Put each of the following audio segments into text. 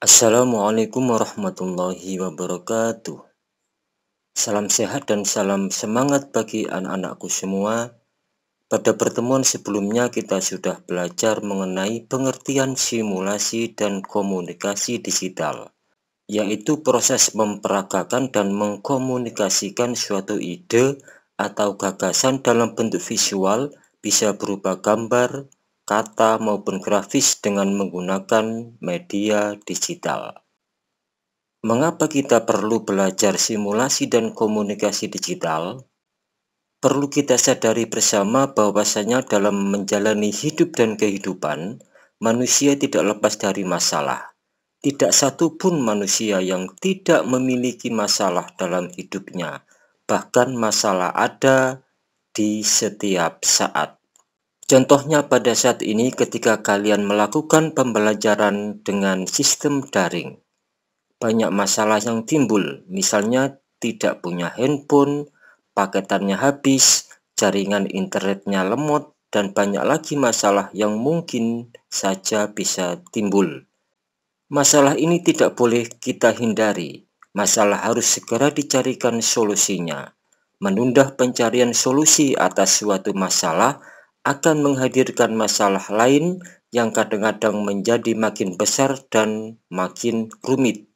Assalamualaikum warahmatullahi wabarakatuh. Salam sehat dan salam semangat bagi anak-anakku semua. Pada pertemuan sebelumnya kita sudah belajar mengenai pengertian simulasi dan komunikasi digital, yaitu proses memperagakan dan mengkomunikasikan suatu ide atau gagasan dalam bentuk visual, bisa berupa gambar, kata maupun grafis dengan menggunakan media digital. Mengapa kita perlu belajar simulasi dan komunikasi digital? Perlu kita sadari bersama bahwasanya dalam menjalani hidup dan kehidupan, manusia tidak lepas dari masalah. Tidak satu pun manusia yang tidak memiliki masalah dalam hidupnya. Bahkan masalah ada di setiap saat. Contohnya pada saat ini ketika kalian melakukan pembelajaran dengan sistem daring. Banyak masalah yang timbul, misalnya tidak punya handphone, paketannya habis, jaringan internetnya lemot, dan banyak lagi masalah yang mungkin saja bisa timbul. Masalah ini tidak boleh kita hindari. Masalah harus segera dicarikan solusinya. Menunda pencarian solusi atas suatu masalah akan menghadirkan masalah lain yang kadang-kadang menjadi makin besar dan makin rumit.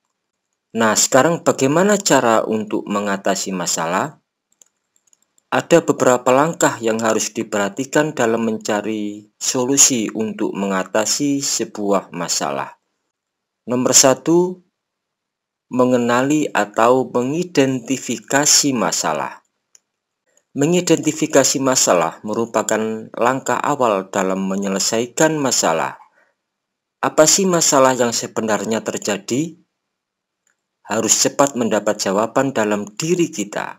Nah, sekarang bagaimana cara untuk mengatasi masalah? Ada beberapa langkah yang harus diperhatikan dalam mencari solusi untuk mengatasi sebuah masalah. Nomor 1, mengenali atau mengidentifikasi masalah. Mengidentifikasi masalah merupakan langkah awal dalam menyelesaikan masalah. Apa sih masalah yang sebenarnya terjadi? Harus cepat mendapat jawaban dalam diri kita.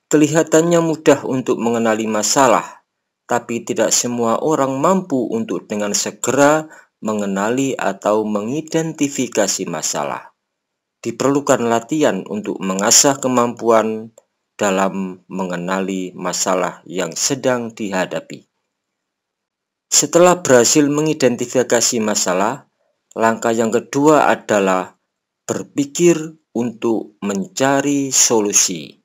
Kelihatannya mudah untuk mengenali masalah, tapi tidak semua orang mampu untuk dengan segera mengenali atau mengidentifikasi masalah. Diperlukan latihan untuk mengasah kemampuan dalam mengenali masalah yang sedang dihadapi. Setelah berhasil mengidentifikasi masalah, langkah yang kedua adalah berpikir untuk mencari solusi.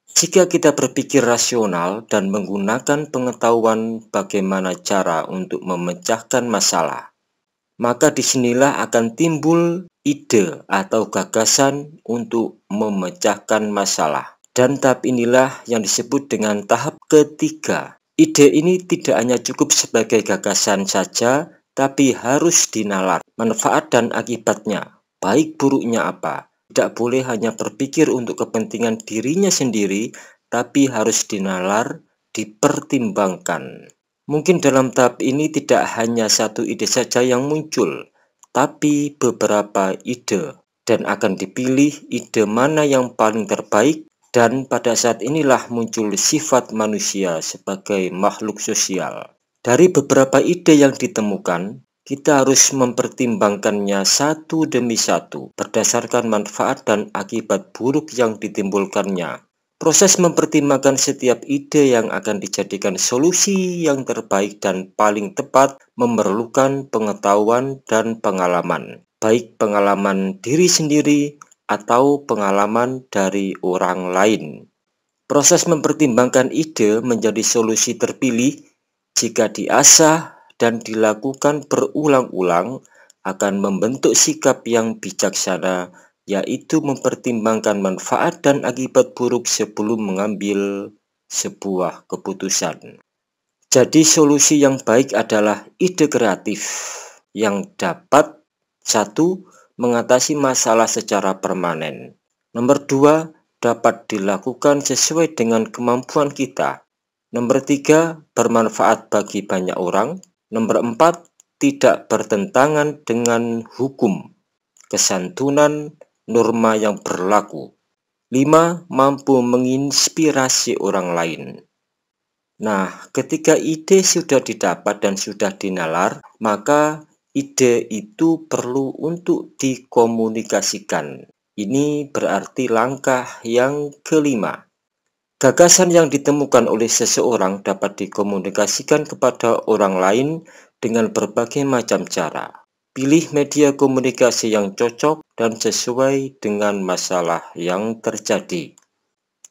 Jika kita berpikir rasional dan menggunakan pengetahuan bagaimana cara untuk memecahkan masalah, maka disinilah akan timbul ide atau gagasan untuk memecahkan masalah. Dan tahap inilah yang disebut dengan tahap ketiga. Ide ini tidak hanya cukup sebagai gagasan saja, tapi harus dinalar. Manfaat dan akibatnya, baik buruknya apa. Tidak boleh hanya berpikir untuk kepentingan dirinya sendiri, tapi harus dinalar, dipertimbangkan. Mungkin dalam tahap ini tidak hanya satu ide saja yang muncul, tapi beberapa ide, dan akan dipilih ide mana yang paling terbaik, dan pada saat inilah muncul sifat manusia sebagai makhluk sosial. Dari beberapa ide yang ditemukan, kita harus mempertimbangkannya satu demi satu, berdasarkan manfaat dan akibat buruk yang ditimbulkannya. Proses mempertimbangkan setiap ide yang akan dijadikan solusi yang terbaik dan paling tepat memerlukan pengetahuan dan pengalaman, baik pengalaman diri sendiri atau pengalaman dari orang lain. Proses mempertimbangkan ide menjadi solusi terpilih jika diasah dan dilakukan berulang-ulang akan membentuk sikap yang bijaksana, yaitu mempertimbangkan manfaat dan akibat buruk sebelum mengambil sebuah keputusan. Jadi solusi yang baik adalah ide kreatif yang dapat 1. Mengatasi masalah secara permanen. Nomor 2, dapat dilakukan sesuai dengan kemampuan kita. Nomor 3, bermanfaat bagi banyak orang. Nomor 4, tidak bertentangan dengan hukum, kesantunan, norma yang berlaku. 5, mampu menginspirasi orang lain. Nah, ketika ide sudah didapat dan sudah dinalar, maka ide itu perlu untuk dikomunikasikan. Ini berarti langkah yang kelima. Gagasan yang ditemukan oleh seseorang dapat dikomunikasikan kepada orang lain dengan berbagai macam cara. Pilih media komunikasi yang cocok dan sesuai dengan masalah yang terjadi.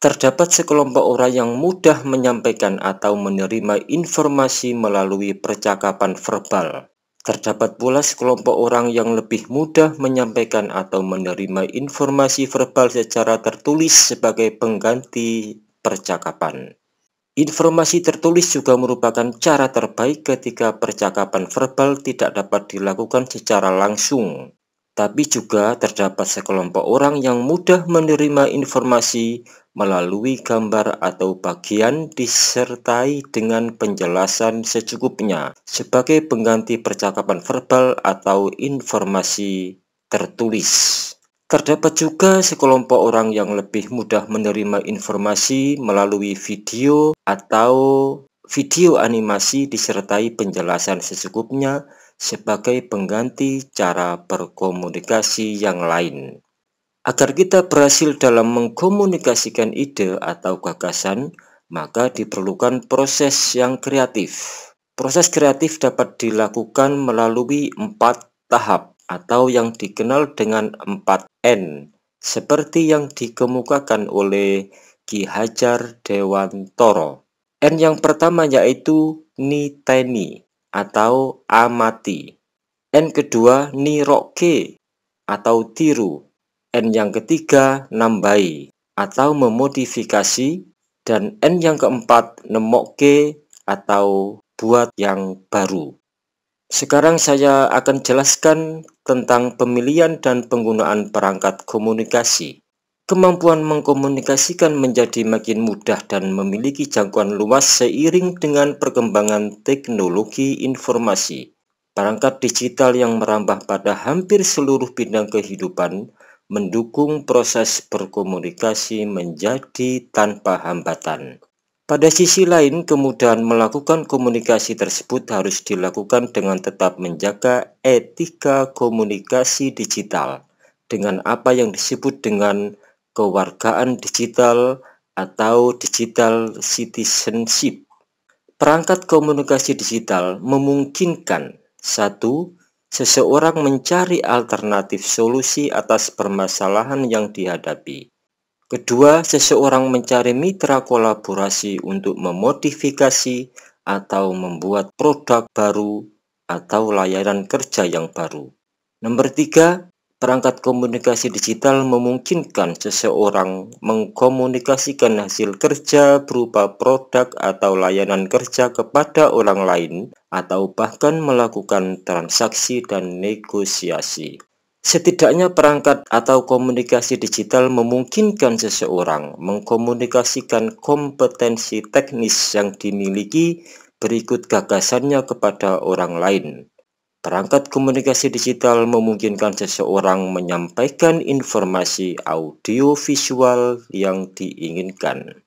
Terdapat sekelompok orang yang mudah menyampaikan atau menerima informasi melalui percakapan verbal. Terdapat pula sekelompok orang yang lebih mudah menyampaikan atau menerima informasi verbal secara tertulis sebagai pengganti percakapan. Informasi tertulis juga merupakan cara terbaik ketika percakapan verbal tidak dapat dilakukan secara langsung. Tapi juga terdapat sekelompok orang yang mudah menerima informasi melalui gambar atau bagian disertai dengan penjelasan secukupnya sebagai pengganti percakapan verbal atau informasi tertulis. Terdapat juga sekelompok orang yang lebih mudah menerima informasi melalui video atau video animasi disertai penjelasan secukupnya sebagai pengganti cara berkomunikasi yang lain. Agar kita berhasil dalam mengkomunikasikan ide atau gagasan, maka diperlukan proses yang kreatif. Proses kreatif dapat dilakukan melalui 4 tahap atau yang dikenal dengan 4N, seperti yang dikemukakan oleh Ki Hajar Dewantoro. N yang pertama yaitu niteni atau amati. N kedua niroke atau tiru. N yang ketiga nambai atau memodifikasi. Dan N yang keempat nemoke atau buat yang baru. Sekarang saya akan jelaskan tentang pemilihan dan penggunaan perangkat komunikasi. Kemampuan mengkomunikasikan menjadi makin mudah dan memiliki jangkauan luas seiring dengan perkembangan teknologi informasi. Perangkat digital yang merambah pada hampir seluruh bidang kehidupan mendukung proses berkomunikasi menjadi tanpa hambatan. Pada sisi lain, kemudahan melakukan komunikasi tersebut harus dilakukan dengan tetap menjaga etika komunikasi digital dengan apa yang disebut dengan kewargaan digital atau digital citizenship. Perangkat komunikasi digital memungkinkan: 1. Seseorang mencari alternatif solusi atas permasalahan yang dihadapi. Kedua, seseorang mencari mitra kolaborasi untuk memodifikasi atau membuat produk baru atau layanan kerja yang baru. Nomor 3, perangkat komunikasi digital memungkinkan seseorang mengkomunikasikan hasil kerja berupa produk atau layanan kerja kepada orang lain atau bahkan melakukan transaksi dan negosiasi. Setidaknya perangkat atau komunikasi digital memungkinkan seseorang mengkomunikasikan kompetensi teknis yang dimiliki berikut gagasannya kepada orang lain. Perangkat komunikasi digital memungkinkan seseorang menyampaikan informasi audio-visual yang diinginkan.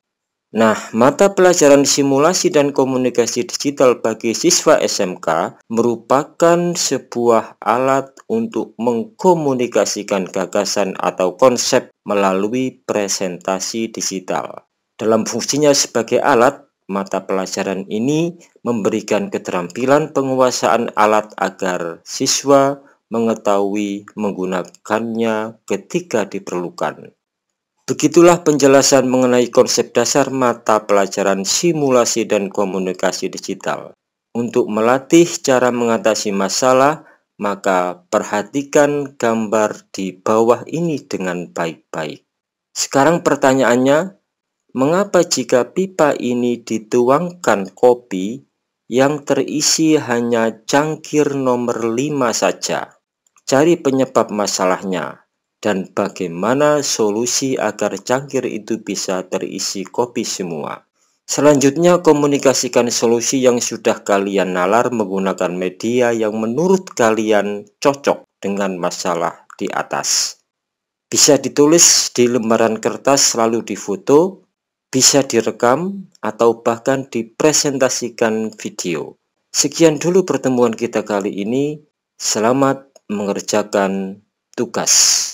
Nah, mata pelajaran simulasi dan komunikasi digital bagi siswa SMK merupakan sebuah alat untuk mengkomunikasikan gagasan atau konsep melalui presentasi digital. Dalam fungsinya sebagai alat, mata pelajaran ini memberikan keterampilan penguasaan alat agar siswa mengetahui menggunakannya ketika diperlukan. Begitulah penjelasan mengenai konsep dasar mata pelajaran simulasi dan komunikasi digital. Untuk melatih cara mengatasi masalah, maka perhatikan gambar di bawah ini dengan baik-baik. Sekarang pertanyaannya, mengapa jika pipa ini dituangkan kopi yang terisi hanya cangkir nomor 5 saja? Cari penyebab masalahnya. Dan bagaimana solusi agar cangkir itu bisa terisi kopi semua. Selanjutnya, komunikasikan solusi yang sudah kalian nalar menggunakan media yang menurut kalian cocok dengan masalah di atas. Bisa ditulis di lembaran kertas lalu difoto, bisa direkam, atau bahkan dipresentasikan video. Sekian dulu pertemuan kita kali ini. Selamat mengerjakan tugas.